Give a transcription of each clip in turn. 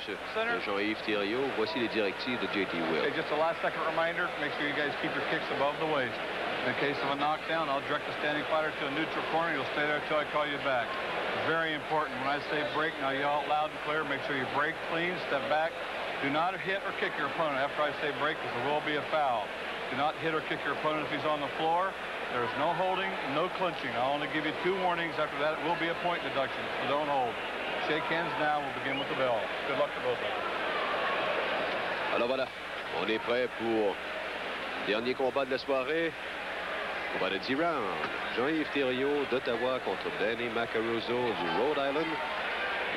visage de Jean-Yves Thériault. Voici les directives de J.T. Will. Okay, just a last-second reminder, make sure you guys keep your kicks above the waist. In case of a knockdown, I'll direct the standing fighter to a neutral corner. You'll stay there until I call you back. Very important. When I say break, now yell out loud and clear. Make sure you break clean, step back. Do not hit or kick your opponent after I say break, because there will be a foul. Do not hit or kick your opponent if he's on the floor. There is no holding, no clinching. I'll only give you 2 warnings. After that, it will be a point deduction, so don't hold. Shake hands now. We'll begin with the bell. Good luck to both of you. Alors voilà, on est prêt pour le dernier combat de la soirée. Combat de 10 rounds. Jean-Yves Thériault d'Ottawa contre Danny Macaruso du Rhode Island.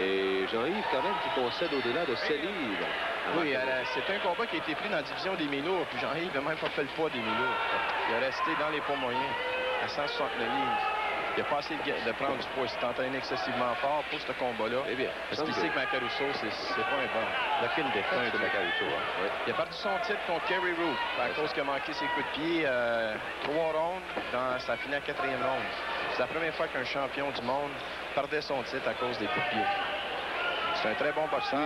Et Jean-Yves, quand même, qui concède au-delà de 7 livres. Oui, c'est un combat qui a été pris dans la division des mi-lourds. Puis Jean-Yves n'a même pas fait le poids des mi-lourds. Il est resté dans les poids moyens, à 169 livres. Il n'a pas essayé de prendre du poids. Il s'est entraîné excessivement fort pour ce combat-là. Eh bien, parce qu'il sait que Macaruso, c'est pas un bon. Il a fait une défense de Macaruso. Hein. Oui. Il a perdu son titre contre Kerry Root à cause qu'il a manqué ses coups de pied 3 rondes dans sa finale 4e ronde. C'est la première fois qu'un champion du monde perdait son titre à cause des coups de pied. C'est un très bon boxeur.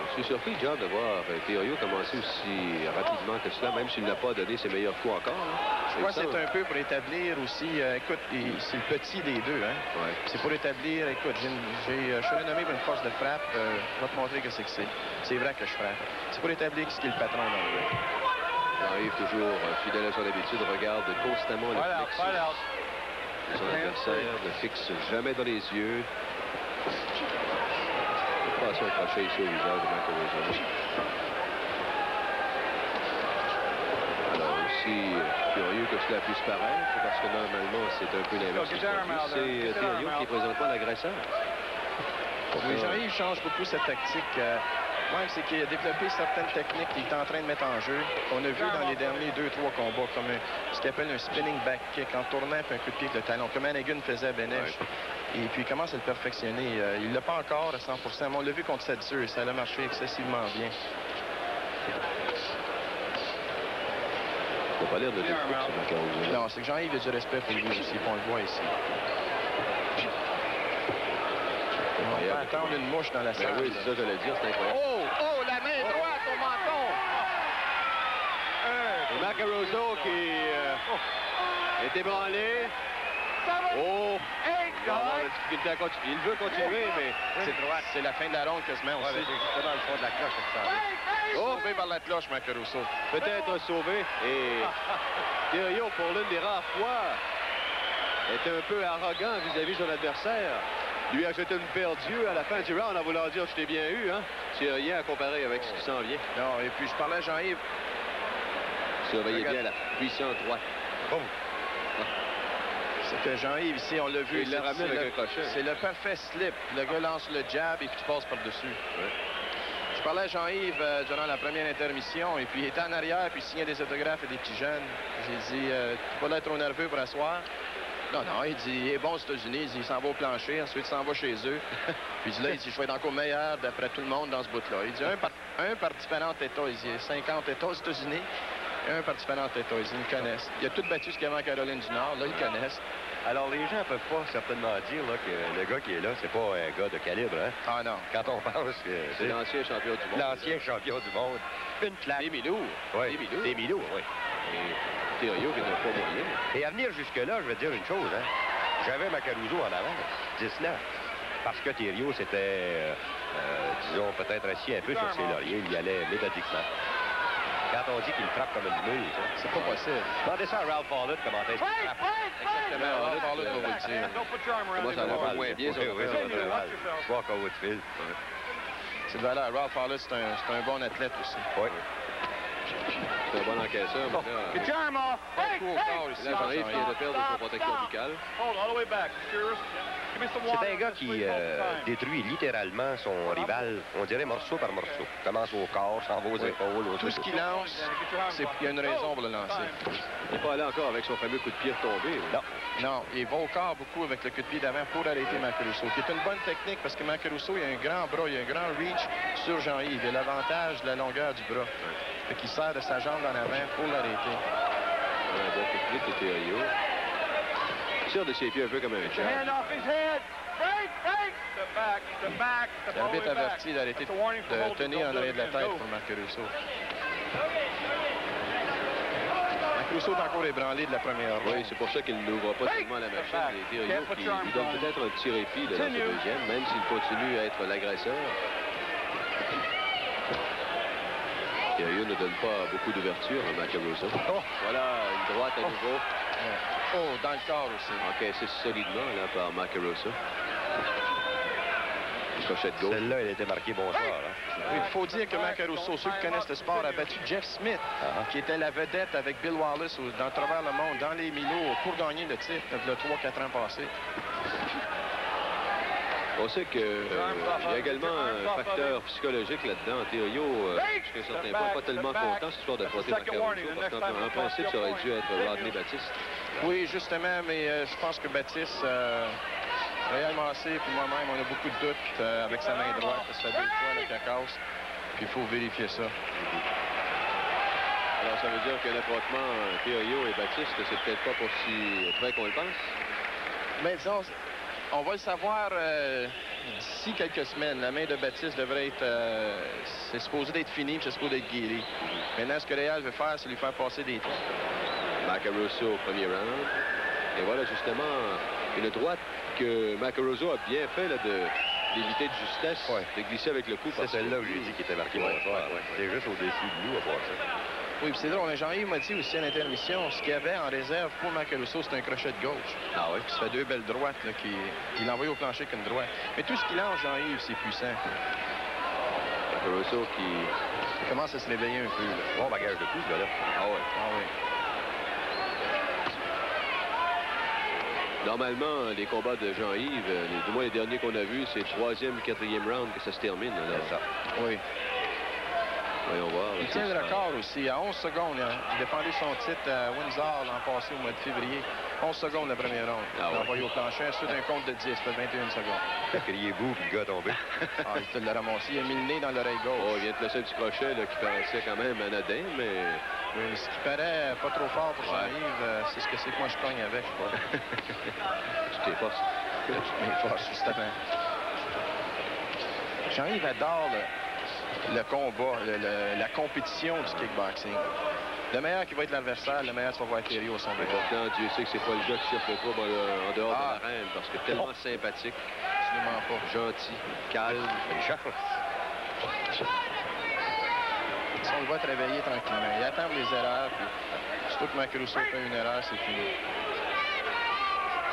Je suis surpris, John, de voir Thériault commencer aussi rapidement que cela, même s'il n'a pas donné ses meilleurs coups encore. Hein. Je crois que c'est un peu pour établir aussi... écoute, c'est le petit des deux. Hein? Ouais. C'est pour établir... Écoute, je suis renommé pour une force de frappe. Je vais te montrer que c'est que c'est. C'est vrai que je frappe. C'est pour établir ce qui est le patron dans le jeu. Jean-Yves, toujours fidèle à son habitude, regarde constamment le plexus. Son adversaire ne fixe jamais dans les yeux. Passer un crochet ici au visage de Macaruso. Alors aussi, curieux que cela puisse paraître, parce que normalement, c'est un peu l'inverse. C'est Thériault qui est présentement l'agresseur. Oui, Jean-Yves change beaucoup sa tactique. Même, c'est qu'il a développé certaines techniques qu'il est en train de mettre en jeu. On a vu dans les derniers 2-3 combats, comme ce qu'il appelle un spinning back kick, en tournant un coup de pied avec le talon, comme Hannigan faisait à Benesch. Et puis, il commence à le perfectionner. Il ne l'a pas encore à 100%, mais on l'a vu contre Sadzer et ça a marché excessivement bien. Il n'a pas l'air de découvrir. Non, c'est que Jean-Yves a du respect pour lui aussi, on le voit ici. On va attendre une mouche dans la salle. Oui, c'est ça, j'allais dire, c'est incroyable. Oh, la main droite au menton! Et Macaruso qui est ébranlé. Oh! Il veut continuer, mais c'est droite. C'est la fin de la ronde quasiment aussi. C'est dans le fond de la cloche. Sauvé par la cloche, Macaruso. Peut-être sauvé. Et Thériault, pour l'une des rares fois, est un peu arrogant vis-à-vis de son adversaire. Lui a jeté une paire d'yeux à la fin du round en voulant dire « je t'ai bien eu ». Hein? C'est rien à comparer avec ce qui s'en vient. Non, et puis je parlais à Jean-Yves. Surveillez bien la puissante droite. Boum. C'est que Jean-Yves, ici, on l'a vu. Il l'a ramené avec un crochet. C'est le parfait slip. Le gars lance le jab et puis tu passes par-dessus. Ouais. Je parlais à Jean-Yves durant la première intermission et puis il était en arrière puis il signait des autographes à des petits jeunes. J'ai dit, tu peux pas être trop nerveux pour asseoir. Non, il dit, il est bon aux États-Unis, il s'en va au plancher, ensuite il s'en va chez eux. Puis là, il dit, je vais être encore meilleur d'après tout le monde dans ce bout-là. Il dit, un par différents États. Il dit, 50 États aux États-Unis, et un par différents États. Ils le connaissent. Il a tout battu ce qu'il y avait en Caroline du Nord, là, ils le connaissent. Alors, les gens ne peuvent pas certainement dire là, que le gars qui est là, c'est pas un gars de calibre, hein? Ah non. Quand on pense que c'est l'ancien champion du monde. L'ancien champion du monde. Une claque. Des Milous. Oui, des Milous, oui. Et Thériault qui n'a pas moyen. Et à venir jusque-là, je vais te dire une chose, hein? J'avais Macaruso en avant, 19. Parce que Thériault s'était, disons, peut-être assis un peu sur ses lauriers. Il y allait méthodiquement. Quand on dit qu'il frappe comme une mule, c'est pas possible. Demandez ça à Ralph Fallon, comment est-ce qu'il frappe. Exactement, Ralph Fallon va vous le dire. Comment ça va moins bien, ça? Walk over the field. C'est de valeur. Ralph Fallon, c'est un bon athlète aussi. Oui. C'est un bon encaisseur. Get your arm off! Hey! Là, Jean-Yves vient de perdre son protection buccale. Hold all the way back. C'est un gars qui détruit littéralement son rival, on dirait morceau par morceau. Commence au corps, s'en va aux épaules. Tout ce qu'il lance, c'est qu'il y a une raison pour le lancer. Il n'est pas allé encore avec son fameux coup de pied retombé. Non, il va au corps beaucoup avec le coup de pied d'avant pour arrêter Macaruso, qui est une bonne technique parce que Macaruso, il a un grand bras, il a un grand reach sur Jean-Yves. Il a l'avantage de la longueur du bras. Fait qu'il sert de sa jambe en avant pour l'arrêter. Un bon coup de pied de Thériault. Il sort de ses pieds un peu comme un jab. L'arbitre averti d'arrêter de tenir en arrière de la tête pour Macaruso. Macaruso est encore ébranlé de la première ronde. Oui, c'est pour ça qu'il n'ouvre pas tellement la machine. Et Thériault qui lui donne peut-être un petit répit là, dans ce deuxième, même s'il continue à être l'agresseur. Thériault ne donne pas beaucoup d'ouverture à Macaruso. Oh, voilà, une droite à nouveau. Oh, dans le corps aussi. Encaissé solidement là, par Macaruso. Crochet de gauche. Celle-là, elle était marquée bonsoir. Hein? Oui, il faut dire que Macaruso, ceux qui connaissent le sport, a battu Jeff Smith, qui était la vedette avec Bill Wallace dans travers le monde, dans les minots, pour gagner le titre le 3-4 ans passés. On sait qu'il y a également un facteur psychologique là-dedans. Thériault, jusqu'à un certain point, pas tellement content ce soir d'affronter Macaruso, parce qu'en principe, ça aurait dû être Rodney Baptiste. Oui, justement, mais je pense que Baptiste, Réal Massé et moi-même, on a beaucoup de doutes avec sa main droite. Ça fait 2 fois le cacasse, puis il faut vérifier ça. Alors, ça veut dire que l'affrontement Thériault et Baptiste, c'est peut-être pas pour si près qu'on le pense? Mais disons, on va le savoir d'ici quelques semaines. La main de Baptiste devrait être... c'est supposé d'être fini, puis c'est supposé d'être guéri. Maintenant, ce que Réal veut faire, c'est lui faire passer des temps. Macaruso au premier round. Et voilà justement une droite que Macaruso a bien fait d'éviter de justesse, de glisser avec le coup. C'est celle-là où j'ai dit qu'il était marqué bonsoir. C'est juste au-dessus de nous à voir ça. Oui, puis c'est drôle. Jean-Yves m'a dit aussi à l'intermission, ce qu'il y avait en réserve pour Macaruso, c'est un crochet de gauche. Ah oui? Puis ça fait 2 belles droites qu'il envoie au plancher qu'une droite. Mais tout ce qu'il lance, Jean-Yves, c'est puissant. Macaruso qui commence à se réveiller un peu. Là. Bon bagage de coup, ce gars-là. Ah oui. Ah oui. Normalement, les combats de Jean-Yves, du moins les derniers qu'on a vus, c'est le 3e, 4e round que ça se termine. C'est ça. Oui. Voyons voir. Il tient le record aussi. À 11 secondes, il défendait son titre à Windsor l'an passé au mois de février. 11 secondes la première ronde. Il l'a envoyé au plancher, ensuite un compte de 10, ça fait 21 secondes. Criez-vous, puis le gars est tombé. Il te l'a ramassé. Il a mis le nez dans l'oreille gauche. Oh, il vient de placer un petit crochet là, qui paraissait quand même anodin, mais... Oui, ce qui paraît pas trop fort pour Jean-Yves, c'est ce que c'est que moi je cogne avec, je crois. Toutes tes forces. Toutes mes forces, justement. Jean-Yves adore le combat, la compétition du kickboxing. Le meilleur qui va être l'adversaire, le meilleur tu vas voir Thériault au son mais pourtant, Dieu sait que c'est pas le gars qui cherche le trouble en dehors de l'arène, parce que tellement sympathique. Absolument pas. Gentil, calme, il cherche. Si on le voit travailler tranquillement, il attend les erreurs, puis surtout que Macaruso fait une erreur, c'est fini.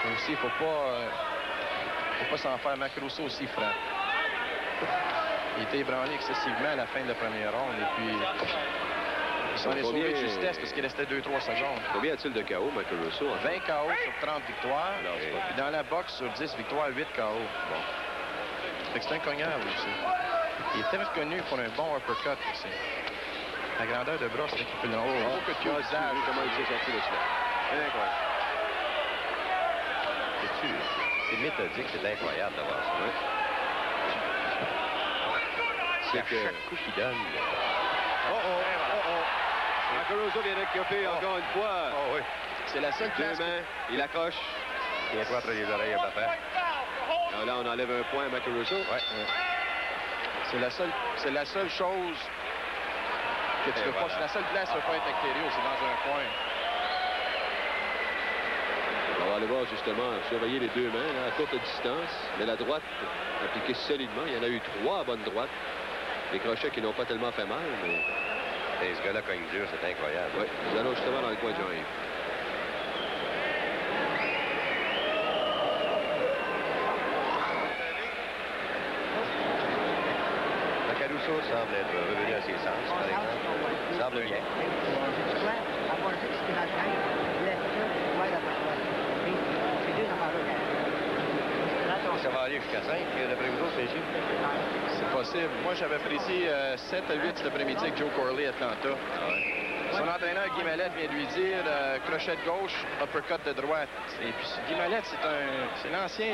Et aussi, il ne faut pas s'en faire. Macaruso aussi franc. Il était ébranlé excessivement à la fin de la première ronde, et puis il s'en est sauvé de justesse parce qu'il restait 2-3 secondes. Combien a-t-il de KO, Macaruso? 20 KO sur 30 victoires, puis dans la boxe, sur 10 victoires, 8 KO. Bon. C'est un cogneur aussi. Il était reconnu pour un bon uppercut aussi. La grandeur de bras, c'est l'équipe de haut. Beaucoup de visage, comment il s'est sorti de cela. C'est incroyable. C'est méthodique, c'est incroyable d'avoir ça. Ouais. C'est que chaque coup qu'il donne. Macaruso vient d'écoper encore une fois. Oh oui. C'est la seule place. 2 mains, il accroche. Tiens-toi entre les oreilles à papa. Alors là, on enlève un point à Macaruso. Ouais. C'est la seule chose que tu veux pas. C'est la seule place où tu veux pas être avec Thériault, c'est dans un coin. On va aller voir justement, surveiller les 2 mains là, à courte distance. Mais la droite appliquée solidement. Il y en a eu 3 bonnes droites. Des crochets qui n'ont pas tellement fait mal, mais... Et ce gars-là cogne dur, c'est incroyable. Oui, nous allons justement dans le coin de Jean-Yves. Macaruso semble être revenu à ses sens, par exemple. Semble bien. Ça va aller jusqu'à 5, d'après vous autres, messieurs? C'est possible. Moi, j'avais apprécié 7 à 8 cet après-midi avec Joe Corley à Atlanta. Son entraîneur, Guy Mallette, vient de lui dire crochet de gauche, uppercut de droite. Et puis, Guy Mallette, c'est l'ancien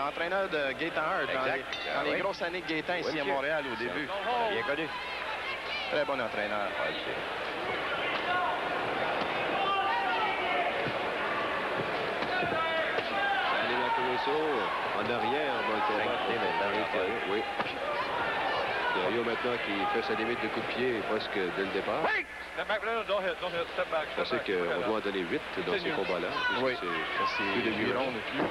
entraîneur de Gaétan Hart dans les grosses années de Gaétan ici à Montréal au début. Bien connu. Très bon entraîneur. Allez, Macaruso, en arrière, dans le combat. maintenant qu'il fait sa limite de coup de pied presque dès le départ. Step back, no, don't hit, step back, Je pensais qu'on doit en donner 8 dans ces combats-là. Oui, C'est c'est plus de 8 rondes et plus. Ouais.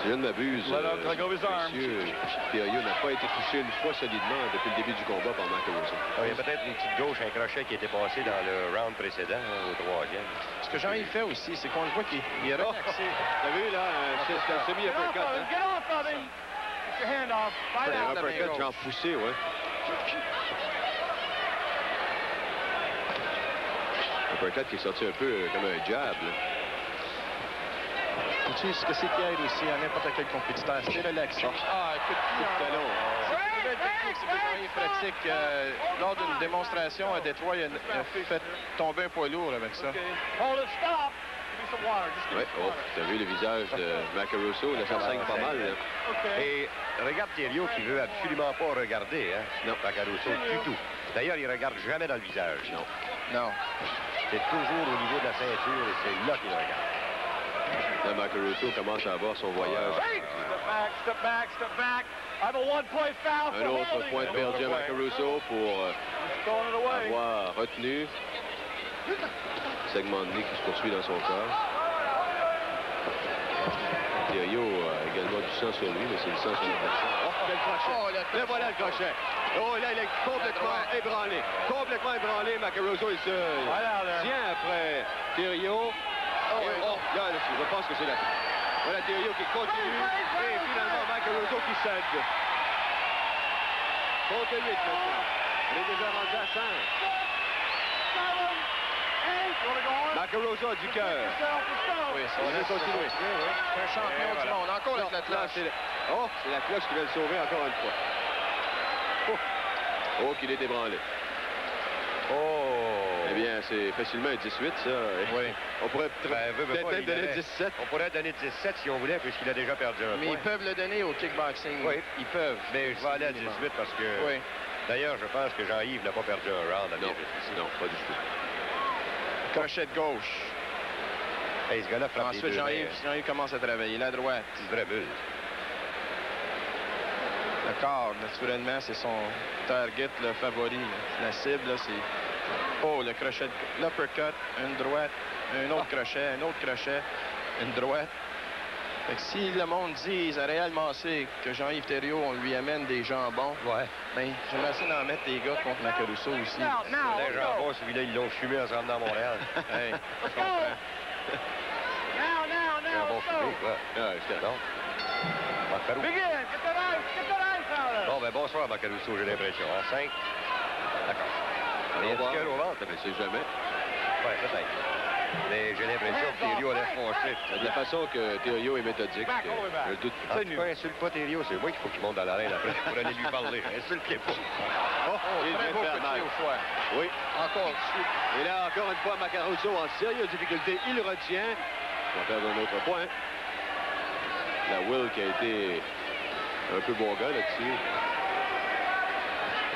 Si je ne m'abuse, let go his arm. monsieur Thériault n'a pas été touché une fois solidement depuis le début du combat par Macarozo. Il y a peut-être une petite gauche, un crochet qui était passé dans le round précédent, au troisième. Ce que Jean-Yves fait aussi, c'est qu'on le voit qu'il est relaxé. T'as vu, là, c'est un semi-uppercut. Get off of him! Get your hand off. Fight Un out. uppercut genre poussé, ouais. Un uppercut qui est sorti un peu comme un jab, là. Tu sais ce que c'est qui aide aussi à n'importe quel compétiteur, c'est relaxé. Ah, coup de talon. C'est une nouvelle technique, c'est que Jean-Yves pratique. Lors d'une démonstration à Détroit, il a fait tomber un poids lourd avec ça. Hold it, stop. Give me some water. Just give me Ouais, some oh, water. t'as vu le visage de Macarozo, là, ça saigne pas mal, là. Okay. Et regarde Thériault qui veut absolument pas regarder, hein? Non, Macarozo, du tout. D'ailleurs, il regarde jamais dans le visage. Non. Non. C'est toujours au niveau de la ceinture et c'est là qu'il regarde. Là, Macarozo commence à avoir son voyage. Hey! Step back, step back. I have a one-play foul Un for autre holding. point perdu à Macarozo pour He's throwing it away. avoir retenu. Segment de nez qui se poursuit dans son corps. Thériault a également du sang sur lui, mais c'est le sang sur l'adversaire. Oh, quel crochet! Oh, Là, voilà le crochet. Oh, là, il est complètement ébranlé. Complètement ébranlé. Macarozo, il se tient après Thériault. Oh, là, je pense que c'est la... Voilà Thériault qui continue. Et finalement, Macarozo qui cède. Compte 8 maintenant. On est déjà rendu à 5. Macarozo a du cœur. Oui, ça On va va continuer. C'est un champion du monde. Encore avec la Là, cloche. c'est la cloche qui vient le sauver encore une fois. Oh, qu'il est ébranlé. Oh! Eh bien, c'est facilement un 18, ça. Oui. On pourrait peut-être peut-être donner 17. On pourrait donner 17 si on voulait, puisqu'il a déjà perdu un Mais point. ils peuvent le donner au kickboxing. Oui. Ils peuvent. Mais je vais aller à 18 parce que... Oui. D'ailleurs, je pense que Jean-Yves n'a pas perdu un round à Non, bien non, pas du tout. Crochet de gauche. Hey, ce gars-là frappe Ensuite, les deux Jean-Yves commence à travailler. La droite. Petite vraie bulle. Le corps, naturellement, c'est son target, le favori. Là. La cible, là, c'est... Oh, le crochet, l'uppercut, une droite, un autre crochet, un autre crochet, une droite. Fait que si le monde dit à Réal Massé que Jean-Yves Thériault, on lui amène des jambons, Ouais. ben, j'aimerais essayer d'en mettre des gars contre Macarozo aussi. Les jambons, celui-là, ils l'ont fumé en se rendant à Montréal. Hey, je comprends. Jambon fumé, quoi. Ah, j'étais Non? Macarozo. Begin. Get that ice out of Bon, ben bonsoir, Macarozo, j'ai l'impression. En 5. D'accord. Il y a du cœur au ventre, mais c'est jamais. Ouais, peut-être. Mais j'ai l'impression que Thériault a l'air foncé. De la façon que Thériaut est méthodique, je doute En tout cas, insulte pas Thériault, c'est moi qu'il faut qu'il monte dans l'arène après pour aller lui parler. Insulte-les pas. Oh, il Très vient beau de faire coup de mal. pied au foie. Oui. Encore dessus. Et là, encore une fois, Macarozo en sérieuse difficulté. Il retient. On va perdre un autre point. La Will qui a été un peu bon gars là-dessus.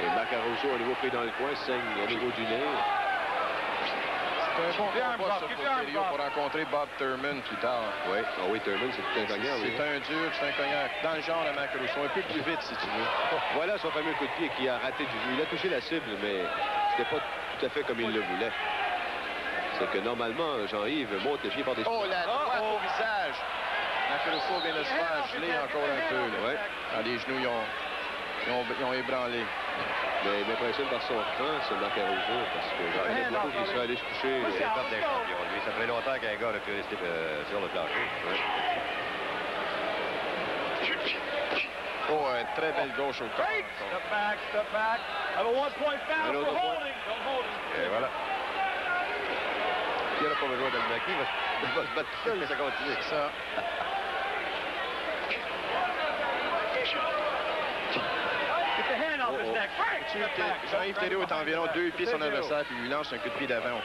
Et Macarozo, à nouveau pris dans le coin, saigne au niveau du nez. C'est un bon combat, ça, pour Thériault, pour rencontrer Bob Thurman plus tard. Oui, ah oui, Thurman, c'est tout un cognard. Oui. C'est un dur, c'est un cognac. Dans le genre de Macarozo, un peu plus vite, si tu veux. Voilà son fameux coup de pied qui a raté du jeu. Il a touché la cible, mais c'était pas tout à fait comme il le voulait. C'est que normalement, Jean-Yves monte le pied par des... Oh, la droite au visage! Macarozo vient de se faire geler encore un peu. Là. Ouais. Ah, les genoux, ils ont ébranlé. Mais il m'impressionne par son cran, ce Macarozo, parce que j'en ai beaucoup qui seraient allés se coucher. C'est pas des champions, lui. Ça fait longtemps qu'un gars a pu rester sur le plancher. Ouais. Oh, une très belle gauche au corps. Step back, step back. I have a one-point foul Un for autre point. holding. Don't hold him. Et voilà. Il n'aura pas besoin de le maquiller, il va se battre tout seul, mais ça continue. C'est ça. Get the hand off his neck. Break. Jean-Yves Thériault est environ 2 pieds son adversaire, puis il lui lance un coup de pied d'avant.